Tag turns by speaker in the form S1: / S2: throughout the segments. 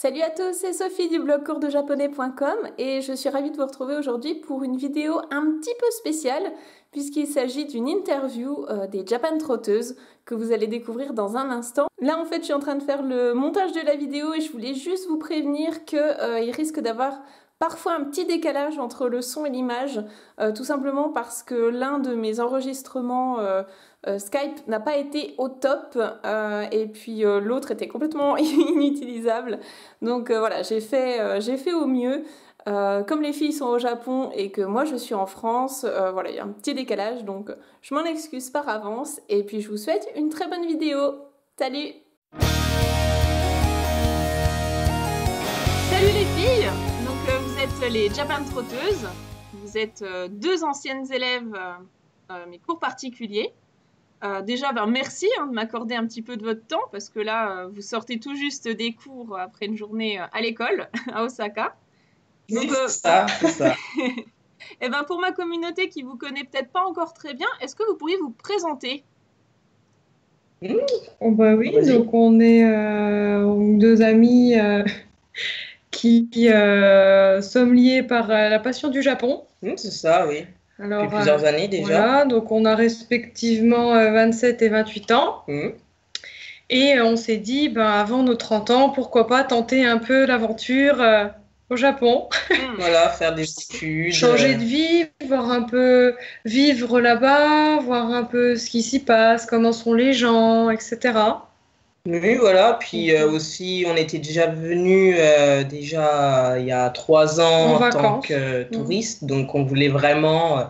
S1: Salut à tous, c'est Sophie du blog coursdejaponais.com et je suis ravie de vous retrouver aujourd'hui pour une vidéo un petit peu spéciale puisqu'il s'agit d'une interview des Japan Trotteuses que vous allez découvrir dans un instant. Là en fait je suis en train de faire le montage de la vidéo et je voulais juste vous prévenir qu'il risque d'avoir parfois un petit décalage entre le son et l'image, tout simplement parce que l'un de mes enregistrements Skype n'a pas été au top et puis l'autre était complètement inutilisable. Donc voilà, j'ai fait au mieux. Comme les filles sont au Japon et que moi je suis en France, voilà, il y a un petit décalage, donc je m'en excuse par avance et puis je vous souhaite une très bonne vidéo. Salut! Salut les filles! Donc vous êtes les Japan Trotteuses, vous êtes deux anciennes élèves mes cours particuliers. Déjà, merci de m'accorder un petit peu de votre temps parce que là, vous sortez tout juste des cours après une journée à l'école à Osaka.
S2: Donc, oui, c'est ça.
S1: Et ben, pour ma communauté qui vous connaît peut-être pas encore très bien, est-ce que vous pourriez vous présenter?
S3: Oh bah oui, donc on est deux amis qui sommes liés par la passion du Japon.
S2: C'est ça, oui.
S3: Alors,
S2: depuis plusieurs années déjà.
S3: Voilà, donc on a respectivement 27 et 28 ans. Et on s'est dit, avant nos 30 ans, pourquoi pas tenter un peu l'aventure au Japon.
S2: Voilà, faire des études.
S3: Changer de vie, voir un peu vivre là-bas, voir un peu ce qui s'y passe, comment sont les gens, etc.
S2: Oui, voilà. Puis aussi, on était déjà venus déjà il y a 3 ans en tant que touristes. Donc, on voulait vraiment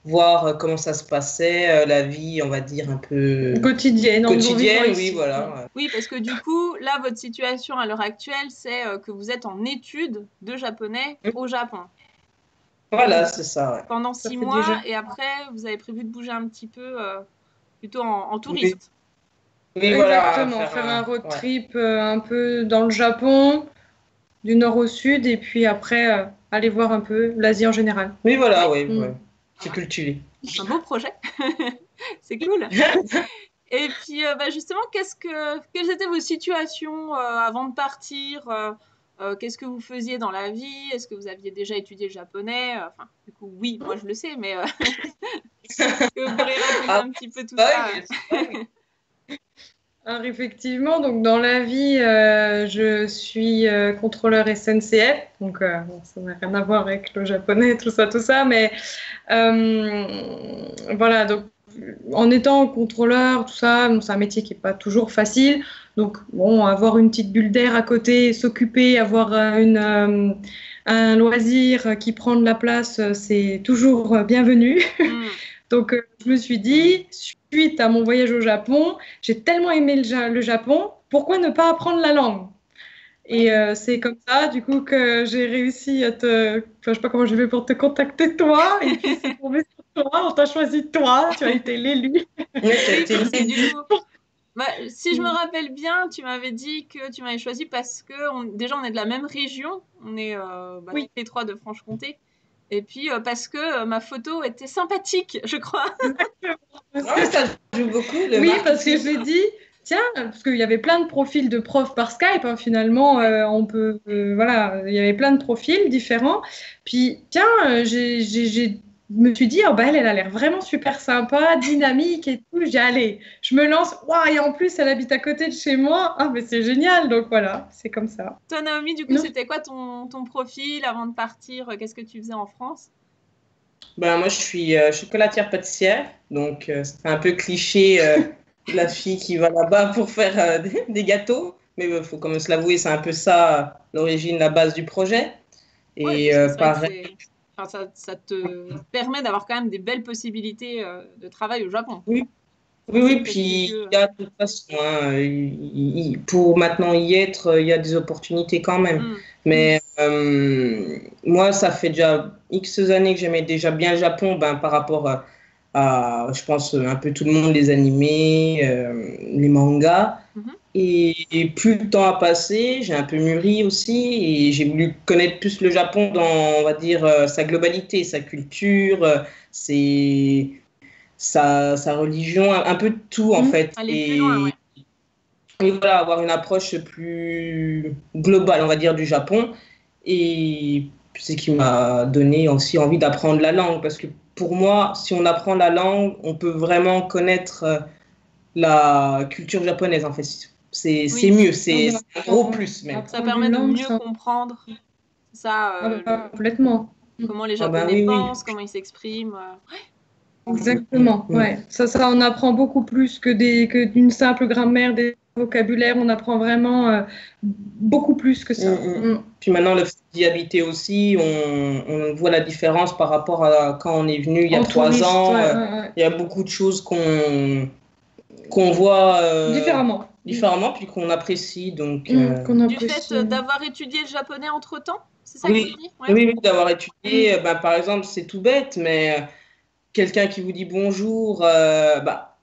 S2: voir comment ça se passait, la vie, on va dire, un peu
S3: quotidienne,
S2: oui, voilà.
S1: Oui, parce que du coup, là, votre situation à l'heure actuelle, c'est que vous êtes en études de japonais au Japon.
S2: Voilà, c'est ça. Ouais.
S1: Pendant 6 mois, et après, vous avez prévu de bouger un petit peu plutôt en touriste.
S2: Oui,
S3: exactement, voilà, faire un road trip un peu dans le Japon, du nord au sud, et puis après, aller voir un peu l'Asie en général.
S2: Oui, voilà, oui. C'est cultivé.
S1: Un beau projet. C'est cool. Et puis, justement, quelles étaient vos situations avant de partir qu'est-ce que vous faisiez dans la vie? Est-ce que vous aviez déjà étudié le japonais? Enfin, du coup, oui, moi je le sais, mais est-ce que vous pourriez raconter un petit peu tout ça?
S3: Alors effectivement, donc dans la vie, je suis contrôleur SNCF, donc ça n'a rien à voir avec le japonais, tout ça, mais voilà, donc en étant contrôleur, tout ça, c'est un métier qui n'est pas toujours facile, donc bon, avoir une petite bulle d'air à côté, s'occuper, avoir un loisir qui prend de la place, c'est toujours bienvenu. Donc, je me suis dit, suite à mon voyage au Japon, j'ai tellement aimé le Japon, pourquoi ne pas apprendre la langue? Et c'est comme ça, du coup, que j'ai réussi à te... Enfin, je sais pas comment je vais pour te contacter, toi. Et puis, c'est tombé sur toi, on t'a choisi toi, tu as été l'élu.
S1: Si je me rappelle bien, tu m'avais dit que tu m'avais choisi parce que déjà, on est de la même région. On est toutes les trois de Franche-Comté. Et puis, parce que ma photo était sympathique, je crois.
S2: Ça joue beaucoup.
S3: Oui, parce que j'ai dit, tiens, parce qu'il y avait plein de profils de profs par Skype, hein, finalement, on peut, voilà, il y avait plein de profils différents. Puis, tiens, je me suis dit, elle a l'air vraiment super sympa, dynamique et tout. J'ai dit, allez, je me lance. Waouh, et en plus, elle habite à côté de chez moi. Ah, mais c'est génial. Donc voilà, c'est comme ça.
S1: Toi, Naomi, du coup, c'était quoi ton profil avant de partir? Qu'est-ce que tu faisais en France?
S2: Moi, je suis chocolatière pâtissière. Donc, c'est un peu cliché la fille qui va là-bas pour faire des gâteaux. Mais il faut quand même se l'avouer, c'est un peu ça l'origine, la base du projet. Et pareil.
S1: Ça te permet d'avoir quand même des belles possibilités de travail au Japon.
S2: Oui, puis il y a de toute façon, pour maintenant y être, il y a des opportunités quand même. Mais moi, ça fait déjà X années que j'aimais déjà bien le Japon par rapport à, je pense, un peu tout le monde, les animés, les mangas. Et plus le temps a passé, j'ai un peu mûri aussi et j'ai voulu connaître plus le Japon dans, on va dire, sa globalité, sa culture, sa religion, un peu de tout en fait.
S1: Aller plus loin, ouais.
S2: Et voilà, avoir une approche plus globale, on va dire, du Japon. Et c'est ce qui m'a donné aussi envie d'apprendre la langue. Parce que pour moi, si on apprend la langue, on peut vraiment connaître la culture japonaise, en fait. C'est mieux, c'est un gros plus même.
S1: Ça permet de mieux comprendre ça,
S3: complètement.
S1: Comment les Japonais pensent, comment ils s'expriment.
S3: Exactement, ouais. Ça, on apprend beaucoup plus que d'une simple grammaire, des vocabulaires. On apprend vraiment beaucoup plus que ça.
S2: Puis maintenant, le fait d'y habiter aussi, on voit la différence par rapport à quand on est venu il y a 3 ans. Il y a beaucoup de choses qu'on voit différemment, puis qu'on apprécie. Donc,
S1: du fait d'avoir étudié le japonais entre-temps, c'est ça que tu dis?
S2: Oui, d'avoir étudié. Par exemple, c'est tout bête, mais quelqu'un qui vous dit bonjour,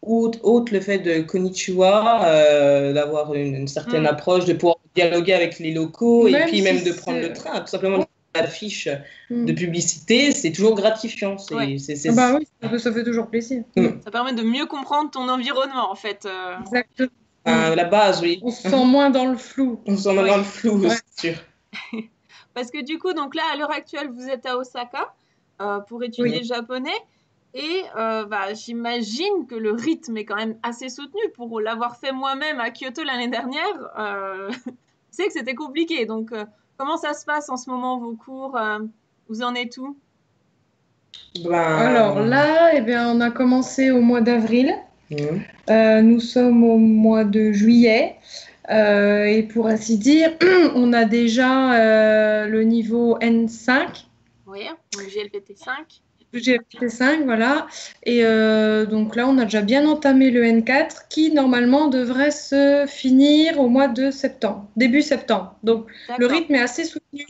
S2: ôte le fait de konnichiwa, d'avoir une certaine approche, de pouvoir dialoguer avec les locaux, et puis même de prendre le train, tout simplement l'affiche de publicité, c'est toujours gratifiant.
S3: Oui, ça fait toujours plaisir.
S1: Ça permet de mieux comprendre ton environnement, en fait.
S3: Exactement.
S2: La base, oui.
S3: On se sent moins dans le flou.
S2: On se sent moins dans le flou, c'est sûr.
S1: Parce que du coup, donc là, à l'heure actuelle, vous êtes à Osaka pour étudier le japonais. Et j'imagine que le rythme est quand même assez soutenu. Pour l'avoir fait moi-même à Kyoto l'année dernière, je sais que c'était compliqué. Donc, comment ça se passe en ce moment, vos cours? Vous en êtes où?
S3: Alors là, on a commencé au mois d'avril. Nous sommes au mois de juillet. Et pour ainsi dire, on a déjà le niveau N5.
S1: Oui, donc GLPT 5.
S3: GLPT 5, voilà. Et donc là, on a déjà bien entamé le N4 qui, normalement, devrait se finir au mois de septembre, début septembre. Donc, le rythme est assez soutenu,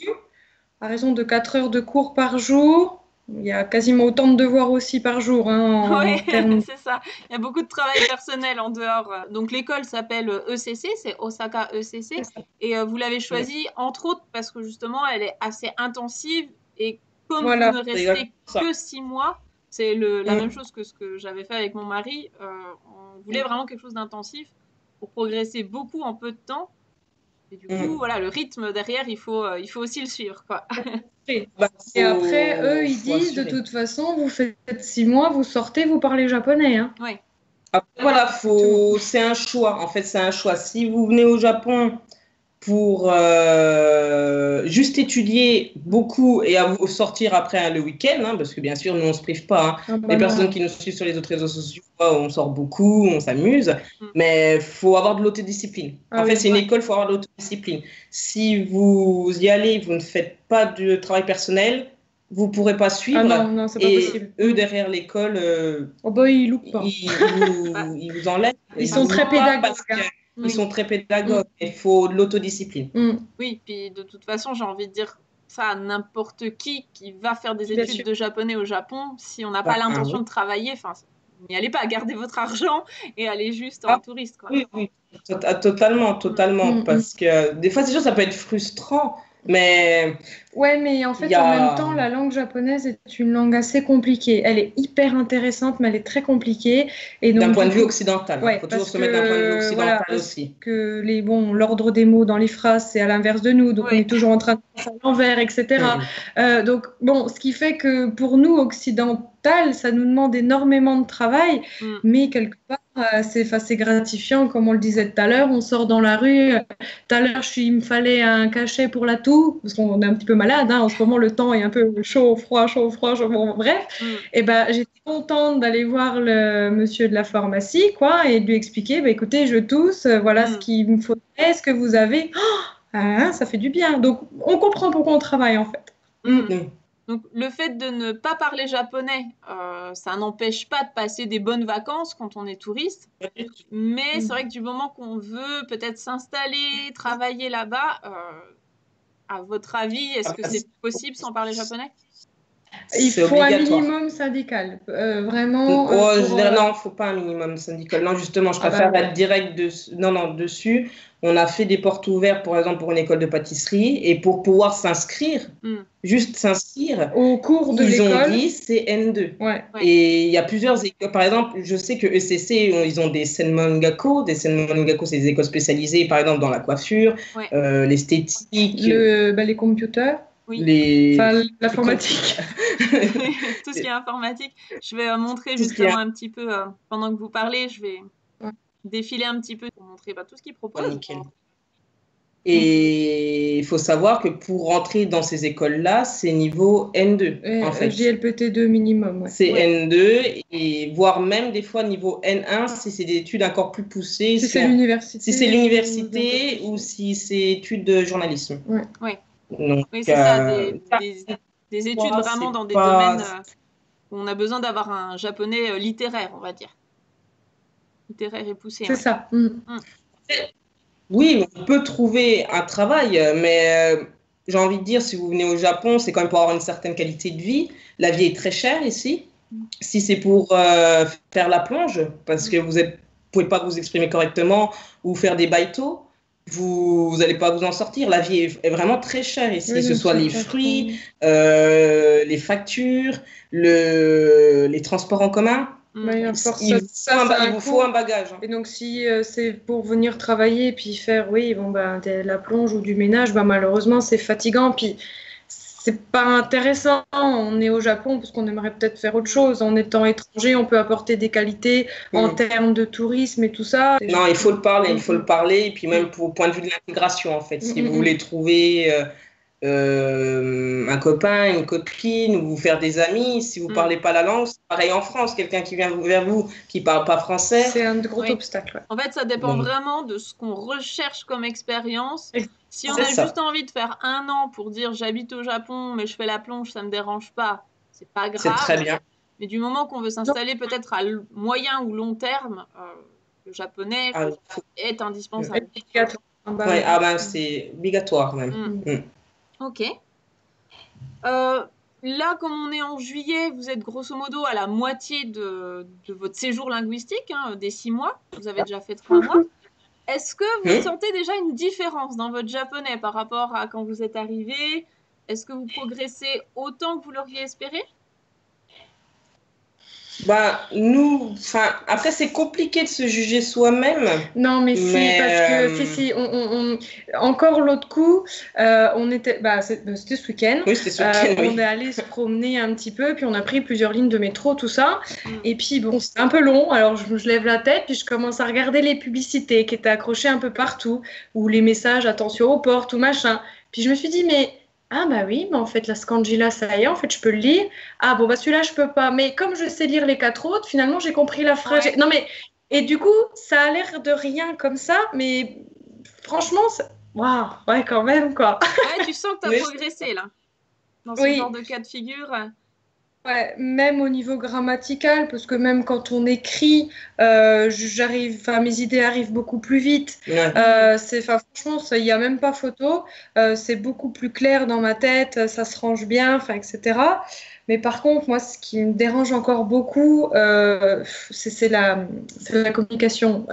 S3: à raison de 4 heures de cours par jour. Il y a quasiment autant de devoirs aussi par jour.
S1: Oui, c'est ça. Il y a beaucoup de travail personnel en dehors. Donc, l'école s'appelle ECC, c'est Osaka ECC. Et vous l'avez choisie, entre autres, parce que justement, elle est assez intensive. Et comme vous ne restez que 6 mois, c'est la même chose que ce que j'avais fait avec mon mari. On voulait vraiment quelque chose d'intensif pour progresser beaucoup en peu de temps. Et du coup, voilà, le rythme derrière, il faut aussi le suivre, quoi.
S3: Et après, eux, ils disent, de toute façon, vous faites 6 mois, vous sortez, vous parlez japonais. Hein.
S1: Oui.
S2: Après, voilà, c'est un choix. En fait, c'est un choix. Si vous venez au Japon pour juste étudier beaucoup et à vous sortir après le week-end, parce que bien sûr, nous, on ne se prive pas. Les personnes qui nous suivent sur les autres réseaux sociaux, on sort beaucoup, on s'amuse, mais il faut avoir de l'autodiscipline. En fait, c'est une école, il faut avoir de l'autodiscipline. Si vous y allez, vous ne faites pas de travail personnel, vous ne pourrez pas suivre.
S3: Non, c'est pas possible.
S2: Eux, derrière l'école,
S3: ils loupent pas.
S2: Ils vous enlèvent.
S3: Ils sont très pédagogues.
S2: Ils sont très pédagogues. Il faut de l'autodiscipline.
S1: Oui, puis de toute façon, j'ai envie de dire ça à n'importe qui va faire des études de japonais au Japon. Si on n'a pas l'intention de travailler, n'y allez pas, gardez votre argent et allez juste en touriste. Quoi.
S2: Oui, totalement. Parce que des fois, c'est sûr, ça peut être frustrant. Mais
S3: en fait, en même temps, la langue japonaise est une langue assez compliquée. Elle est hyper intéressante, mais elle est très compliquée.
S2: D'un point de vue occidental, il faut toujours se mettre d'un point de vue occidental aussi.
S3: Que l'ordre des mots dans les phrases, c'est à l'inverse de nous, donc on est toujours en train de faire à l'envers, etc. Donc, ce qui fait que pour nous, occidental, ça nous demande énormément de travail, mais quelque part, c'est gratifiant, comme on le disait tout à l'heure. On sort dans la rue. Tout à l'heure, il me fallait un cachet pour la toux, parce qu'on est un petit peu malade. En ce moment, le temps est un peu chaud, froid. Bref. Et j'étais contente d'aller voir le monsieur de la pharmacie, et de lui expliquer, écoutez, je tousse, voilà ce qu'il me faudrait, est-ce que vous avez... ça fait du bien. Donc, on comprend pourquoi on travaille, en fait.
S1: Donc, le fait de ne pas parler japonais, ça n'empêche pas de passer des bonnes vacances quand on est touriste. Mais c'est vrai que du moment qu'on veut peut-être s'installer, travailler là-bas, à votre avis, est-ce que c'est possible sans parler japonais?
S3: Il faut un minimum syndical. Vraiment.
S2: Non, il ne faut pas un minimum syndical. Non, justement, je préfère être direct dessus. on a fait des portes ouvertes, par exemple, pour une école de pâtisserie. Et pour pouvoir s'inscrire, juste s'inscrire,
S3: au cours de
S2: ils
S3: l'école,
S2: ont dit c'est N2.
S3: Ouais.
S2: Et il y a plusieurs écoles. Par exemple, je sais que ECC, ils ont des Senmon Gakko. Des Senmon Gakko, c'est des écoles spécialisées, par exemple, dans la coiffure, l'esthétique.
S3: Les computers.
S1: Oui.
S3: L'informatique.
S1: Tout ce qui est informatique. Je vais montrer justement un petit peu, pendant que vous parlez, je vais défiler un petit peu pour montrer tout ce qu'ils proposent.
S2: Nickel. Et il faut savoir que pour rentrer dans ces écoles-là, c'est niveau N2, en fait.
S3: JLPT2 minimum. Ouais.
S2: C'est N2, et voire même des fois niveau N1 si c'est des études encore plus poussées.
S3: Si c'est l'université.
S2: Si c'est l'université ou si c'est études de journalisme.
S1: Ouais.
S2: Donc,
S1: oui, c'est ça, des études vraiment dans des domaines où on a besoin d'avoir un japonais littéraire, on va dire. Littéraire et poussé.
S3: C'est ça.
S2: Oui, on peut trouver un travail, mais j'ai envie de dire, si vous venez au Japon, c'est quand même pour avoir une certaine qualité de vie. La vie est très chère ici. Si c'est pour faire la plonge, parce que vous ne pouvez pas vous exprimer correctement ou faire des baito, vous n'allez pas vous en sortir. La vie est vraiment très chère ici, que ce soit les fruits, les factures, les transports en commun. Il vous faut un bagage.
S3: Et donc, si c'est pour venir travailler et puis faire de la plonge ou du ménage, malheureusement, c'est fatigant. Puis, c'est pas intéressant. On est au Japon parce qu'on aimerait peut-être faire autre chose. En étant étranger, on peut apporter des qualités en termes de tourisme et tout ça.
S2: Non, il faut le parler. Et puis, même pour point de vue de l'intégration, en fait. Si vous voulez trouver un copain, une copine, ou vous faire des amis, si vous ne parlez pas la langue, c'est pareil en France, quelqu'un qui vient vers vous qui ne parle pas français.
S3: C'est un gros obstacle. Ouais.
S1: En fait, ça dépend vraiment de ce qu'on recherche comme expérience. Si on a juste envie de faire 1 an pour dire j'habite au Japon, mais je fais la plonge, ça ne me dérange pas, c'est pas grave.
S2: C'est très bien.
S1: Mais du moment qu'on veut s'installer peut-être à moyen ou long terme, le japonais est indispensable.
S2: C'est obligatoire même.
S1: Ok. Là, comme on est en juillet, vous êtes grosso modo à la moitié de votre séjour linguistique, des 6 mois. Vous avez déjà fait 3 mois. Est-ce que vous sentez déjà une différence dans votre japonais par rapport à quand vous êtes arrivé? Est-ce que vous progressez autant que vous l'auriez espéré?
S2: Après c'est compliqué de se juger soi-même.
S3: Non, mais parce que encore l'autre coup, on était, c'était ce week-end.
S2: Oui, c'était ce week-end.
S3: On est allé se promener un petit peu, puis on a pris plusieurs lignes de métro, tout ça. Et puis c'était un peu long. Alors je lève la tête, puis je commence à regarder les publicités qui étaient accrochées un peu partout, ou les messages attention aux portes ou machin. Puis je me suis dit mais oui, mais en fait, la Scangila, ça y est, en fait, je peux le lire. Celui-là, je peux pas. Mais comme je sais lire les 4 autres, finalement, j'ai compris la phrase. Ouais. Non, mais... Et du coup, ça a l'air de rien comme ça, mais franchement, waouh, ouais, quand même, quoi.
S1: Ouais, tu sens que tu as progressé, là, dans ce genre de cas de figure.
S3: Ouais, même au niveau grammatical, parce que même quand on écrit, mes idées arrivent beaucoup plus vite.
S2: Ouais.
S3: Franchement, il n'y a même pas photo. C'est beaucoup plus clair dans ma tête, ça se range bien, etc. Mais par contre, moi, ce qui me dérange encore beaucoup, c'est la communication.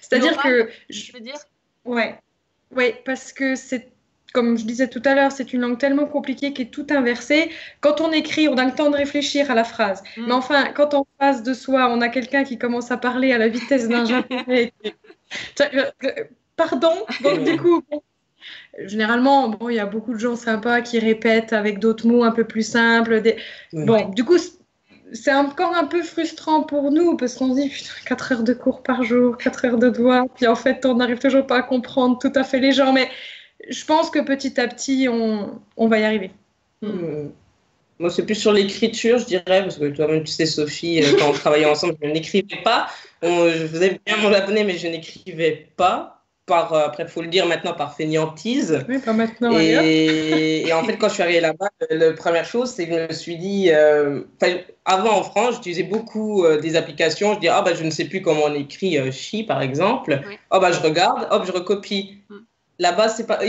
S3: C'est-à-dire que...
S1: Je veux dire
S3: Ouais, parce que c'est... Comme je disais tout à l'heure, c'est une langue tellement compliquée qui est tout inversée. Quand on écrit, on a le temps de réfléchir à la phrase. Mais enfin, quand en face de soi, on a quelqu'un qui commence à parler à la vitesse d'un japonais. Pardon. Donc du coup, généralement, il y a beaucoup de gens sympas qui répètent avec d'autres mots un peu plus simples. Du coup, c'est encore un peu frustrant pour nous parce qu'on se dit putain, 4 heures de cours par jour, 4 heures de devoirs. Puis en fait, on n'arrive toujours pas à comprendre tout à fait les gens. Mais je pense que petit à petit, on va y arriver.
S2: Moi, c'est plus sur l'écriture, je dirais, parce que toi-même, tu sais, Sophie, quand on travaillait ensemble, je n'écrivais pas. Je faisais bien mon japonais, mais je n'écrivais pas. Après, il faut le dire maintenant, par fainéantise.
S3: Oui, pas maintenant.
S2: Et en fait, quand je suis arrivée là-bas, la première chose, c'est que je me suis dit... avant, en France, j'utilisais beaucoup des applications. Je dis, je ne sais plus comment on écrit chi, par exemple. Oui. Je regarde, je recopie. Là-bas, c'est pas...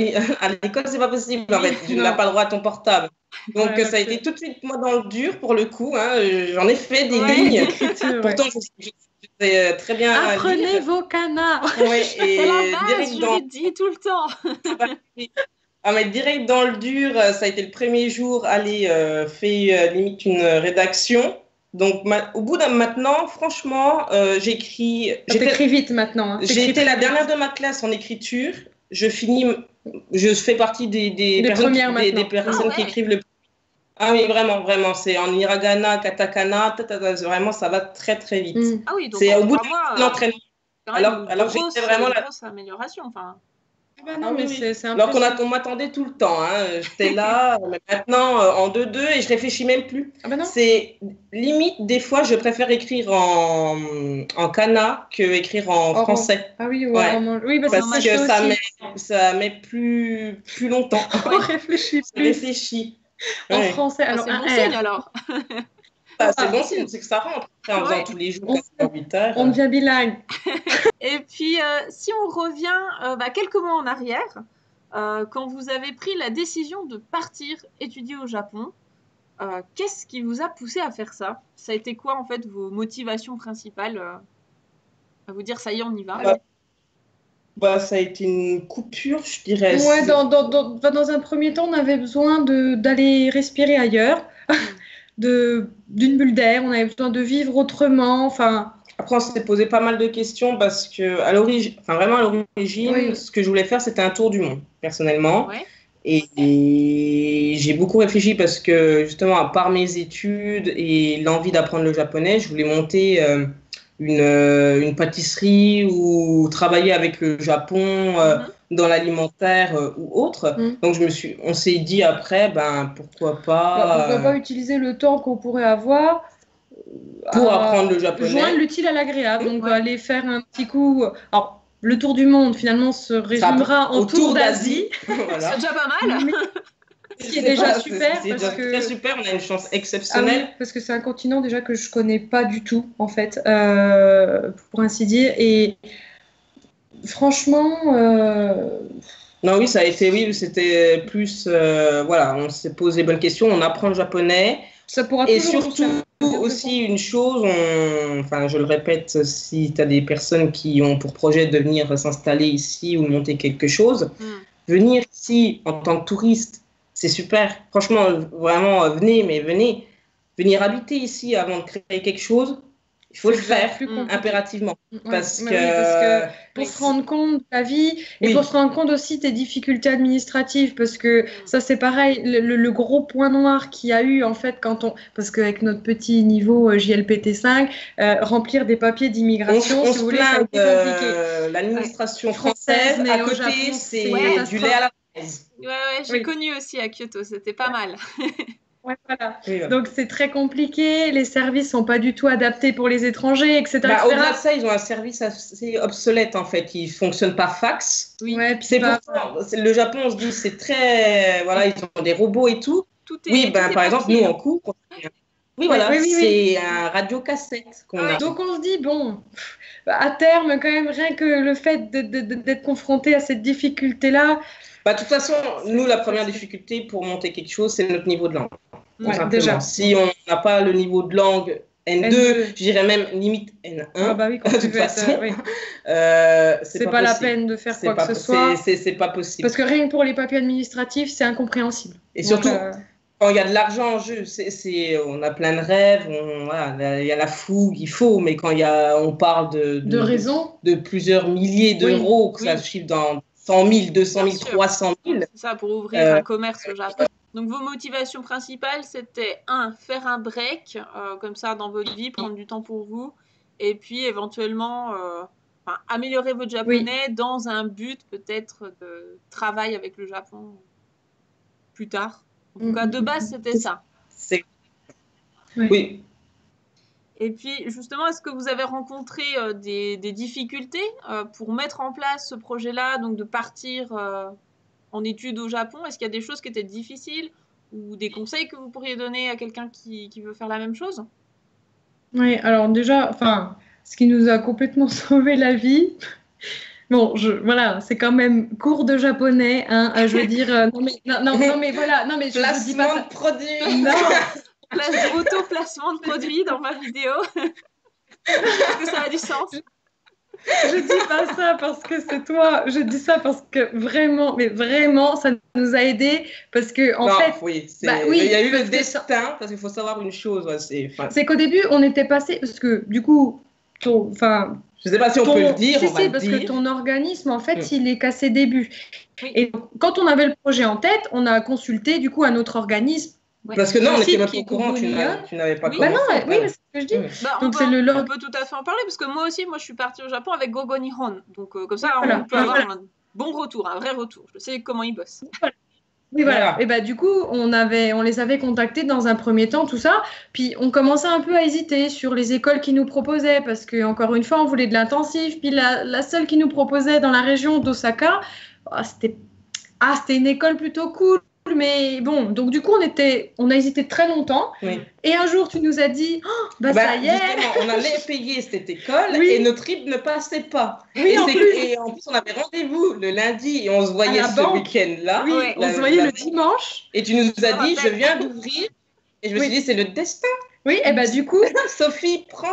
S2: à l'école, c'est pas possible. En fait, tu n'as pas le droit à ton portable. Donc, ça a été tout de suite, moi, dans le dur, pour le coup. J'en ai fait des lignes. Pourtant, je sais très bien
S3: Apprenez
S2: lire.
S3: vos kana.
S2: Ouais, et
S1: C'est la base,
S2: direct
S1: je
S2: dans...
S1: le dis tout le temps.
S2: Ah, mais direct dans le dur, ça a été le premier jour, allez, fait limite une rédaction. Donc, au bout d'un maintenant, franchement, j'écris.
S3: T'écris vite maintenant. Hein.
S2: J'ai été la dernière de ma classe en écriture. Je fais partie des personnes, des personnes qui écrivent le plus. Ah oui, vraiment, vraiment. C'est en hiragana, katakana, vraiment, ça va très, très vite.
S1: Ah oui, donc
S2: c'est au bout
S1: de
S2: l'entraînement. Alors j'étais vraiment
S1: la grosse amélioration. Enfin.
S3: Ah non, mais c'est
S2: alors qu'on m'attendait tout le temps. Hein. J'étais là, mais maintenant en 2-2 et je réfléchis même plus.
S3: Ah ben non.
S2: C'est limite, des fois, je préfère écrire en kana que écrire en français.
S3: Ah oui,
S2: oui, parce que ça met plus longtemps.
S3: On réfléchit plus.
S2: Réfléchit.
S3: En français, alors
S1: c'est bon signe alors.
S2: C'est bon signe, c'est que ça rentre. En faisant tous les jours, 8 heures.
S3: On devient bilingue.
S1: Et puis, si on revient quelques mois en arrière, quand vous avez pris la décision de partir étudier au Japon, qu'est-ce qui vous a poussé à faire ça? Ça a été quoi, en fait, vos motivations principales à vous dire, ça y est, on y va?
S2: Ça a été une coupure, je dirais.
S3: Ouais, dans un premier temps, on avait besoin d'aller respirer ailleurs, d'une bulle d'air, on avait besoin de vivre autrement. Enfin.
S2: Après, on s'est posé pas mal de questions parce que, à l'origine, ce que je voulais faire, c'était un tour du monde, personnellement.
S1: Ouais.
S2: Et j'ai beaucoup réfléchi parce que, justement, à part mes études et l'envie d'apprendre le japonais, je voulais monter une pâtisserie ou travailler avec le Japon dans l'alimentaire ou autre. Donc, on s'est dit après, pourquoi pas
S3: utiliser le temps qu'on pourrait avoir
S2: pour apprendre le japonais.
S3: Joindre l'utile à l'agréable. Donc, aller faire un petit coup. Alors, le tour du monde, finalement, se résumera en tour d'Asie.
S1: Voilà. C'est déjà pas mal.
S3: Ce qui est déjà super.
S2: C'est déjà très super, on a une chance exceptionnelle.
S3: Oui, parce que c'est un continent déjà que je connais pas du tout, en fait, pour ainsi dire. Et franchement.
S2: Non, oui, ça a été, c'était plus. On s'est posé bonnes questions, on apprend le japonais.
S3: Ça pourra
S2: et surtout aussi une chose, je le répète, si tu as des personnes qui ont pour projet de venir s'installer ici ou monter quelque chose, venir ici en tant que touriste, c'est super. Franchement, vraiment, venez. Venir habiter ici avant de créer quelque chose, il faut le faire impérativement. Parce que
S3: pour se rendre compte de la vie et pour se rendre compte aussi des difficultés administratives, parce que ça c'est pareil, le gros point noir qu'il y a eu en fait parce qu'avec notre petit niveau JLPT5, remplir des papiers d'immigration, si vous voulez, ça a été compliqué.
S2: L'administration française, mais à côté, Japon, c'est du lait à la fraise.
S1: Ouais, j'ai connu aussi à Kyoto, c'était pas mal.
S3: Ouais, voilà. Donc c'est très compliqué, les services sont pas du tout adaptés pour les étrangers, etc.
S2: Au-delà de ça, ils ont un service assez obsolète en fait, ils fonctionnent par fax. Le Japon, on se dit c'est très ils ont des robots et tout. Par exemple, nous en cours, c'est un radiocassette qu'on a.
S3: Donc on se dit à terme quand même rien que le fait d'être confronté à cette difficulté là.
S2: De toute façon, nous, la première difficulté pour monter quelque chose, c'est notre niveau de langue. Déjà. Si on n'a pas le niveau de langue N2, je dirais même limite N1, de toute façon,
S3: c'est pas la peine de faire quoi que ce soit.
S2: C'est pas possible.
S3: Parce que rien que pour les papiers administratifs, c'est incompréhensible.
S2: Et surtout, quand il y a de l'argent en jeu, on a plein de rêves, il y a la fougue, il faut, mais quand on parle de plusieurs milliers d'euros, que ça chiffre dans 100 000, 200 000, 300 000.
S1: C'est ça, pour ouvrir un commerce au Japon. Donc, vos motivations principales, c'était faire un break, comme ça, dans votre vie, prendre du temps pour vous, et puis éventuellement améliorer votre japonais dans un but peut-être de travail avec le Japon plus tard. En tout cas, de base, c'était ça.
S2: Oui.
S1: Et puis, justement, est-ce que vous avez rencontré des difficultés pour mettre en place ce projet-là, donc de partir en études au Japon? Est-ce qu'il y a des choses qui étaient difficiles ou des conseils que vous pourriez donner à quelqu'un qui veut faire la même chose?
S3: Oui, alors déjà, ce qui nous a complètement sauvé la vie, c'est quand même cours de japonais, hein, je veux dire, je dis pas ça.
S2: De produits.
S3: Non.
S1: Auto-placement de produits dans ma vidéo. Est-ce que ça a du sens?
S3: Je dis pas ça parce que c'est toi. Je dis ça parce que vraiment, mais vraiment, ça nous a aidés parce que en fait,
S2: oui,
S3: oui,
S2: il y a eu le destin parce qu'il faut savoir une chose.
S3: C'est qu'au début, on était passé parce que du coup,
S2: je sais pas si on peut le dire.
S3: Parce que ton organisme, en fait, il est qu'à ses débuts. Oui. Et donc, quand on avait le projet en tête, on a consulté du coup un autre organisme.
S2: Parce que non, on n'était même pas au courant, tu n'avais pas commencé.
S3: Oui, c'est ce que je dis.
S1: Donc on peut tout à fait en parler, parce que moi aussi, je suis partie au Japon avec Gogo Nihon. Donc comme ça, on peut avoir un bon retour, un vrai retour. Je sais comment ils bossent.
S3: Oui, voilà. Et du coup, on les avait contactés dans un premier temps, tout ça. Puis on commençait un peu à hésiter sur les écoles qui nous proposaient, parce que encore une fois, on voulait de l'intensif. Puis la seule qui nous proposait dans la région d'Osaka, c'était une école plutôt cool. Mais bon, donc du coup, on a hésité très longtemps. Oui. Et un jour, tu nous as dit, ça y est.
S2: Justement, on allait payer cette école et notre RIB ne passait pas.
S3: Oui,
S2: et en plus, on avait rendez-vous le lundi et on se voyait ce week-end-là.
S3: Oui, on se voyait le dimanche.
S2: Et tu nous as dit, je viens d'ouvrir. Et je me suis dit, c'est le destin.
S3: Oui, et du coup,
S2: Sophie prend.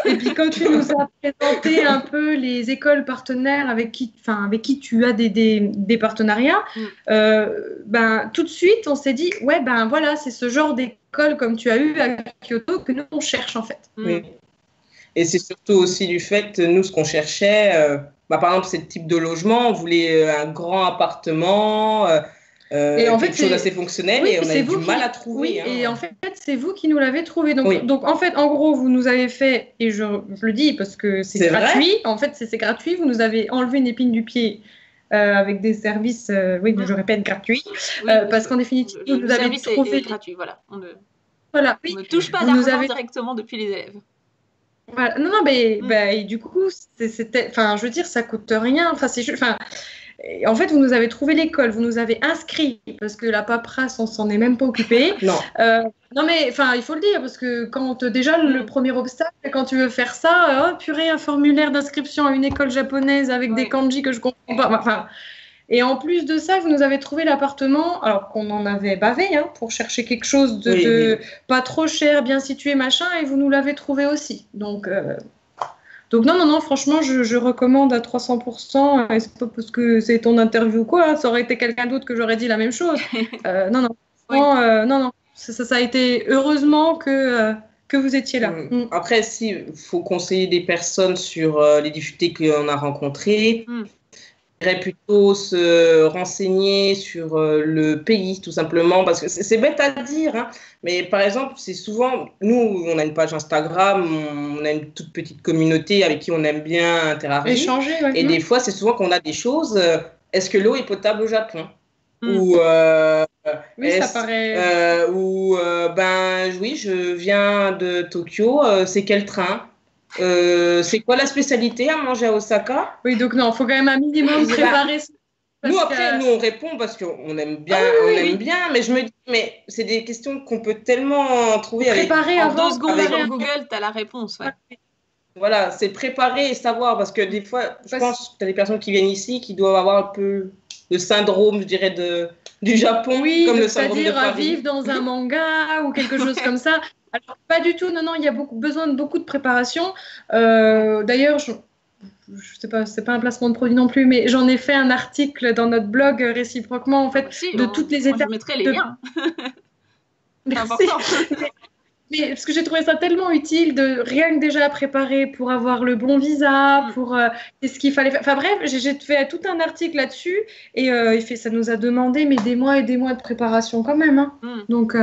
S3: Et puis quand tu nous as présenté un peu les écoles partenaires avec qui tu as des partenariats, tout de suite on s'est dit voilà, c'est ce genre d'école comme tu as eu à Kyoto que nous on cherche en fait.
S2: Oui. Et c'est surtout aussi du fait, nous ce qu'on cherchait, par exemple ce type de logement, on voulait un grand appartement. Et en fait, quelque chose assez fonctionnel et on a eu du mal à trouver.
S3: Et en fait, c'est vous qui nous l'avez trouvé. Donc, en fait, en gros, vous nous avez fait, et je le dis parce que c'est gratuit, en fait, c'est gratuit, vous nous avez enlevé une épine du pied avec des services, je répète, gratuits, parce qu'en définitive, vous nous avez trouvé...
S1: est gratuit, voilà. On
S3: ne
S1: touche pas d'argent directement depuis les élèves.
S3: Voilà. Non, et du coup, je veux dire, ça coûte rien. En fait, vous nous avez trouvé l'école, vous nous avez inscrits, parce que la paperasse, on s'en est même pas occupé.
S2: Non.
S3: Non, mais il faut le dire, parce que déjà, le premier obstacle, quand tu veux faire ça, un formulaire d'inscription à une école japonaise avec des kanji que je comprends pas. Et en plus de ça, vous nous avez trouvé l'appartement, alors qu'on en avait bavé, pour chercher quelque chose de pas trop cher, bien situé, machin, et vous nous l'avez trouvé aussi. Donc non, franchement, je recommande à 300%. Et c'est pas parce que c'est ton interview quoi. Ça aurait été quelqu'un d'autre que j'aurais dit la même chose. Non. Ça a été heureusement que vous étiez là.
S2: Après, il faut conseiller des personnes sur les difficultés qu'on a rencontrées. Plutôt se renseigner sur le pays, tout simplement, parce que c'est bête à dire, mais par exemple, c'est souvent, nous, on a une page Instagram, on a une toute petite communauté avec qui on aime bien interagir.
S3: Échanger,
S2: et des fois, c'est souvent qu'on a des choses, est-ce que l'eau est potable au Japon? Ou,
S3: oui, ça paraît...
S2: oui, je viens de Tokyo, c'est quel train? C'est quoi la spécialité à manger à Osaka?
S3: Oui, donc non, il faut quand même un minimum préparer.
S2: Nous, après, on répond parce qu'on aime bien, mais je me dis, mais c'est des questions qu'on peut tellement trouver
S3: préparer
S1: en 2 secondes sur Google, tu as la réponse.
S2: Voilà, c'est préparer et savoir, parce que des fois, je pense que tu as des personnes qui viennent ici qui doivent avoir un peu le syndrome, je dirais, du Japon, comme le syndrome de Paris.
S3: C'est-à-dire vivre dans un manga ou quelque chose comme ça. Alors, pas du tout, non, il y a besoin de beaucoup de préparation. D'ailleurs, je sais pas, c'est pas un placement de produit non plus, mais j'en ai fait un article dans notre blog réciproquement, en fait, toutes les étapes.
S1: Je mettrai les liens.
S3: C'est important. Mais parce que j'ai trouvé ça tellement utile de rien que déjà préparer pour avoir le bon visa, pour ce qu'il fallait faire. Enfin bref, j'ai fait tout un article là-dessus et ça nous a demandé des mois et des mois de préparation quand même. Donc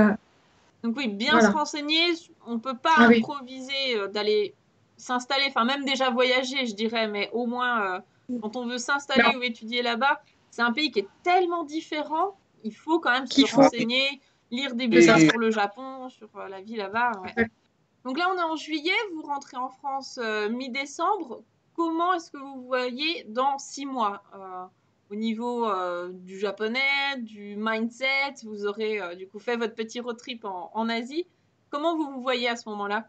S1: oui, bien se renseigner. On ne peut pas improviser d'aller s'installer, enfin même déjà voyager, je dirais, mais au moins quand on veut s'installer ou étudier là-bas, c'est un pays qui est tellement différent. Il faut quand même se renseigner. Lire des bouquins sur le Japon, sur la vie là-bas. Donc là, on est en juillet, vous rentrez en France mi-décembre. Comment est-ce que vous voyez dans 6 mois au niveau du japonais, du mindset? Vous aurez du coup fait votre petit road trip en Asie. Comment vous voyez à ce moment-là?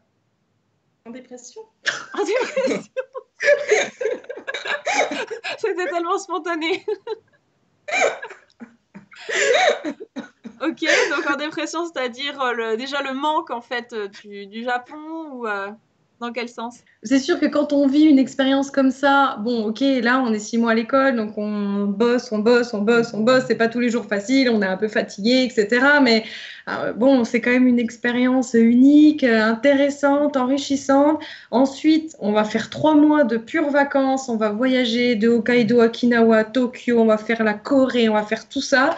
S2: En dépression.
S1: En dépression. C'était tellement spontané. Ok, donc en dépression, c'est-à-dire déjà le manque en fait du Japon ou Dans quel sens?
S3: C'est sûr que quand on vit une expérience comme ça, bon, ok, là, on est 6 mois à l'école, donc on bosse, c'est pas tous les jours facile, on est un peu fatigué, etc. Mais bon, c'est quand même une expérience unique, intéressante, enrichissante. Ensuite, on va faire 3 mois de pures vacances, on va voyager de Hokkaido à Okinawa, Tokyo, on va faire la Corée, on va faire tout ça.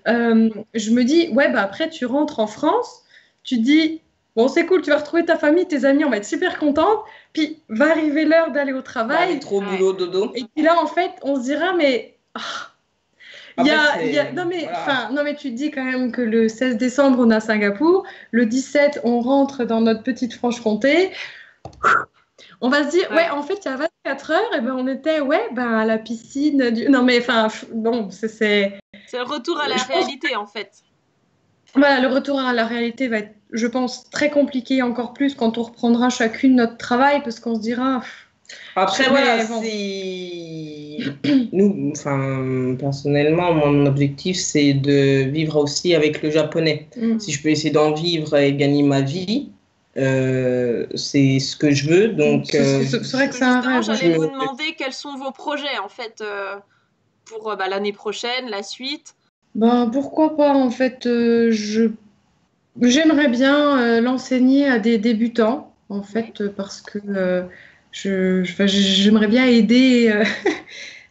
S3: Je me dis, ouais, bah après, tu rentres en France, tu te dis, bon, c'est cool, tu vas retrouver ta famille, tes amis, on va être super contente. Puis va arriver l'heure d'aller au travail.
S2: Trop boulot, dodo.
S3: Et puis là, en fait, on se dira, mais non, mais, voilà. Non, mais tu te dis quand même que le 16 décembre, on est à Singapour. Le 17, on rentre dans notre petite Franche-Comté. On va se dire, ouais, en fait, il y a 24 heures, et ben, on était à la piscine. Non, mais enfin, bon,
S1: c'est le retour à la réalité, en fait.
S3: Voilà, le retour à la réalité va être, je pense, très compliqué encore plus quand on reprendra chacune notre travail parce qu'on se dira.
S2: Après, voilà, c'est. Nous, enfin, personnellement, mon objectif, c'est de vivre aussi avec le japonais. Si je peux essayer d'en vivre et gagner ma vie, c'est ce que je veux. Donc,
S3: c'est vrai que c'est un rêve.
S1: J'allais vous demander quels sont vos projets, en fait, pour l'année prochaine, la suite.
S3: Ben, pourquoi pas, en fait, j'aimerais bien l'enseigner à des débutants, en fait, parce que j'aimerais bien aider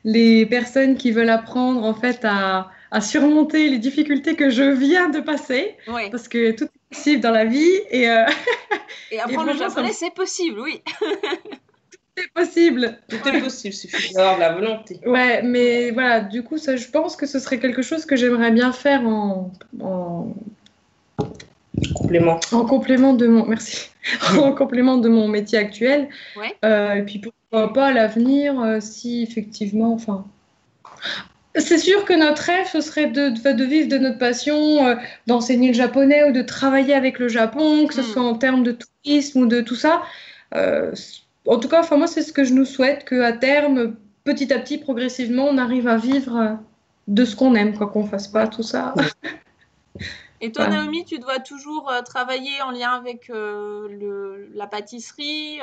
S3: les personnes qui veulent apprendre, en fait, à surmonter les difficultés que je viens de passer, parce que tout est possible dans la vie. Et
S1: apprendre le japonais, c'est possible, oui.
S3: C'est possible.
S2: Tout est possible, il suffit d'avoir de la volonté.
S3: Ouais, mais voilà, du coup, ça, je pense que ce serait quelque chose que j'aimerais bien faire en
S2: complément.
S3: En complément de mon, merci. En complément de mon métier actuel. Et puis pourquoi pas à l'avenir, si effectivement, enfin. C'est sûr que notre rêve, ce serait de vivre de notre passion, d'enseigner le japonais ou de travailler avec le Japon, que ce soit en termes de tourisme ou de tout ça. En tout cas, enfin, moi, c'est ce que je nous souhaite, qu'à terme, petit à petit, progressivement, on arrive à vivre de ce qu'on aime, quoi, qu'on ne fasse pas tout ça.
S1: Et toi, Naomi, tu dois toujours travailler en lien avec la pâtisserie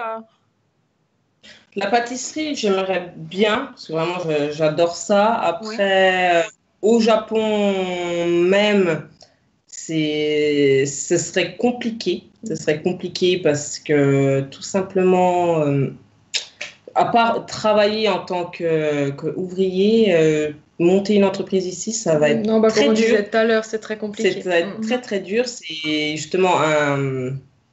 S2: La pâtisserie, j'aimerais bien, parce que vraiment, j'adore ça. Après, au Japon même, ce serait compliqué. Ce serait compliqué parce que tout simplement, à part travailler en tant qu'ouvrier, monter une entreprise ici, ça va être très dur.
S3: Comme on disait tout à l'heure, c'est très compliqué.
S2: Ça va être très très dur. C'est justement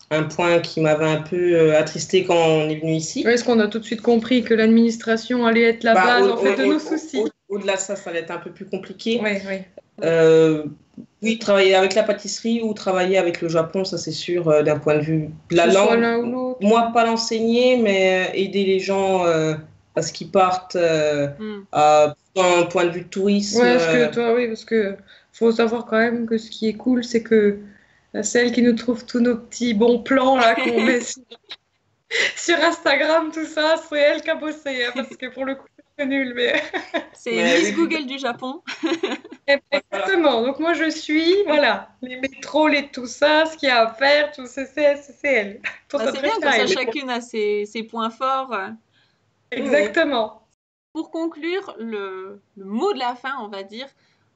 S2: un point qui m'avait un peu attristé quand on est venu ici.
S3: Est-ce qu'on a tout de suite compris que l'administration allait être la base en fait de nos soucis?
S2: Au-delà de ça, ça va être un peu plus compliqué.
S3: Oui.
S2: Travailler avec la pâtisserie ou travailler avec le Japon, ça c'est sûr, d'un point de vue de la langue.
S3: L'un ou l'autre.
S2: Moi, pas l'enseigner, mais aider les gens à ce qu'ils partent d'un point de vue de tourisme.
S3: Parce que faut savoir quand même que ce qui est cool, c'est que celle qui nous trouve tous nos petits bons plans là qu'on met sur Instagram, tout ça, c'est elle qui a bossé, hein, parce que pour le coup, c'est nul. Mais...
S1: C'est Miss Google du Japon.
S3: Exactement. Donc moi, je suis, les métros, tout ça, ce qu'il y a à faire, tout c'est elle.
S1: C'est bien, comme ça, chacune a ses points forts.
S3: Exactement.
S1: Pour conclure, le mot de la fin, on va dire.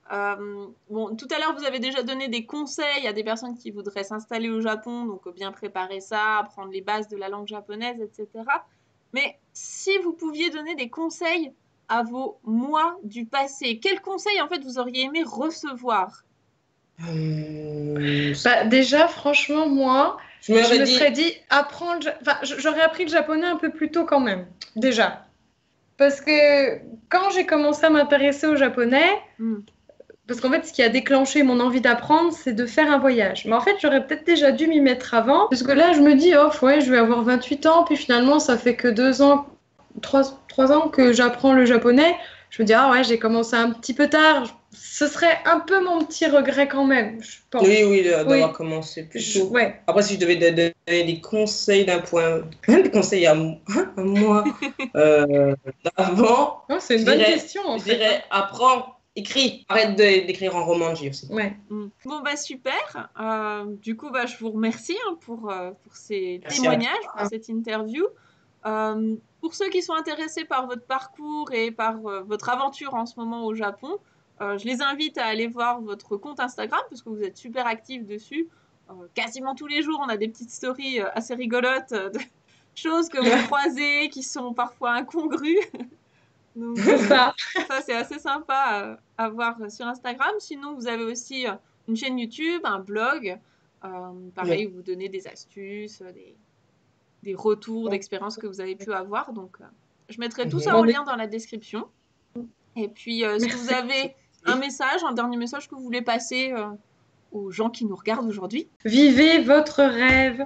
S1: Tout à l'heure, vous avez déjà donné des conseils à des personnes qui voudraient s'installer au Japon, donc bien préparer ça, apprendre les bases de la langue japonaise, etc. Mais si vous pouviez donner des conseils à vos moi du passé, quels conseils en fait vous auriez aimé recevoir?
S3: Déjà, franchement, moi, je me serais dit apprendre. J'aurais appris le japonais un peu plus tôt quand même, déjà. Parce que quand j'ai commencé à m'intéresser au japonais, parce qu'en fait, ce qui a déclenché mon envie d'apprendre, c'est de faire un voyage. Mais en fait, j'aurais peut-être déjà dû m'y mettre avant. Parce que là, je me dis, je vais avoir 28 ans, puis finalement, ça fait que 3 ans que j'apprends le japonais. Je me dis, j'ai commencé un petit peu tard. Ce serait un peu mon petit regret quand même, je pense.
S2: Oui, d'avoir commencé plus tôt. Après, si je devais donner des conseils des conseils à moi d'avant,
S3: c'est une bonne question.
S2: Je dirais, apprends écris. Arrête d'écrire en romanji aussi.
S3: Ouais.
S1: Bon, bah super. Du coup, bah, je vous remercie pour ces
S2: Merci
S1: témoignages, pour cette interview. Pour ceux qui sont intéressés par votre parcours et par votre aventure en ce moment au Japon, je les invite à aller voir votre compte Instagram parce que vous êtes super actifs dessus. Quasiment tous les jours, on a des petites stories assez rigolotes de choses que vous croisez qui sont parfois incongrues. Donc, ça, c'est assez sympa à voir sur Instagram. Sinon, vous avez aussi une chaîne YouTube, un blog. Pareil, vous donnez des astuces, des retours d'expériences que vous avez pu avoir. Donc, je mettrai tout ça en lien dans la description. Et puis, est-ce que vous avez un dernier message que vous voulez passer aux gens qui nous regardent aujourd'hui?
S3: Vivez votre rêve.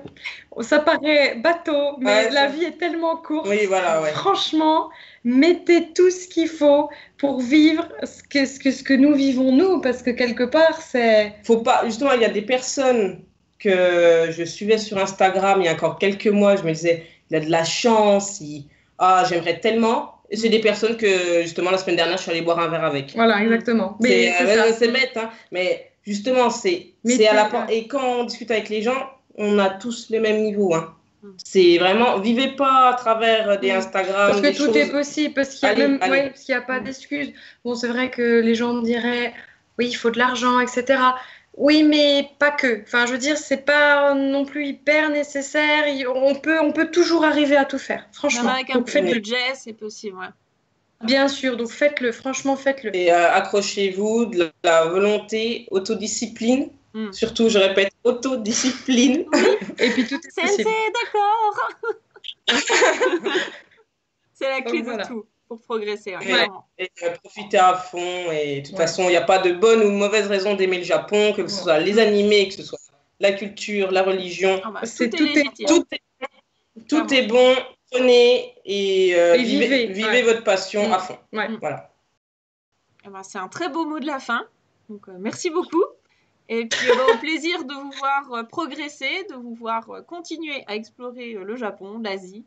S3: Ça paraît bateau, mais la vie est tellement courte.
S2: Oui, voilà, ouais.
S3: Franchement, mettez tout ce qu'il faut pour vivre ce que nous vivons nous, parce que quelque part, c'est...
S2: Faut pas... Justement, il y a des personnes que je suivais sur Instagram il y a encore quelques mois, je me disais, il a de la chance, j'aimerais tellement. C'est des personnes que, justement, la semaine dernière, je suis allée boire un verre avec.
S3: Voilà, exactement.
S2: C'est bête, hein, mais justement, c'est à la... Et quand on discute avec les gens, on a tous le même niveau, hein. C'est vraiment, vivez pas à travers des Instagram.
S3: Parce que tout est possible, parce qu'il n'y a pas d'excuses. Bon, c'est vrai que les gens diraient, oui, il faut de l'argent, etc. Oui, mais pas que. Enfin, je veux dire, c'est pas non plus hyper nécessaire. On peut toujours arriver à tout faire, franchement.
S1: Même avec un peu de budget, c'est possible, ouais.
S3: Bien sûr, donc faites-le, franchement, faites-le.
S2: Et accrochez-vous, de la volonté, autodiscipline. Surtout, je répète, autodiscipline.
S1: Oui.
S3: Et puis tout est possible.
S1: Sensei, d'accord. C'est la clé de tout pour progresser.
S2: Et profitez à fond. Et de toute façon, il n'y a pas de bonne ou mauvaise raison d'aimer le Japon, que ce soit les animés, que ce soit la culture, la religion. Tout est bon. Prenez et vivez votre passion à fond. Voilà.
S1: C'est un très beau mot de la fin. Donc, merci beaucoup. Et puis, au plaisir de vous voir progresser, de vous voir continuer à explorer le Japon, l'Asie.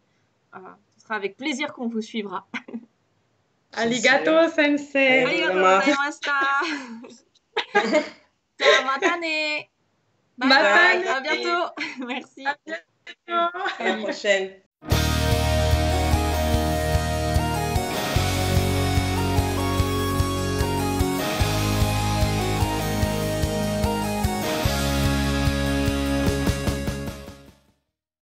S1: Ce sera avec plaisir qu'on vous suivra.
S3: Arigato, sensei.
S1: Arigato gozaimashita. Matane. Bye bye. À bientôt. Merci.
S2: À la prochaine.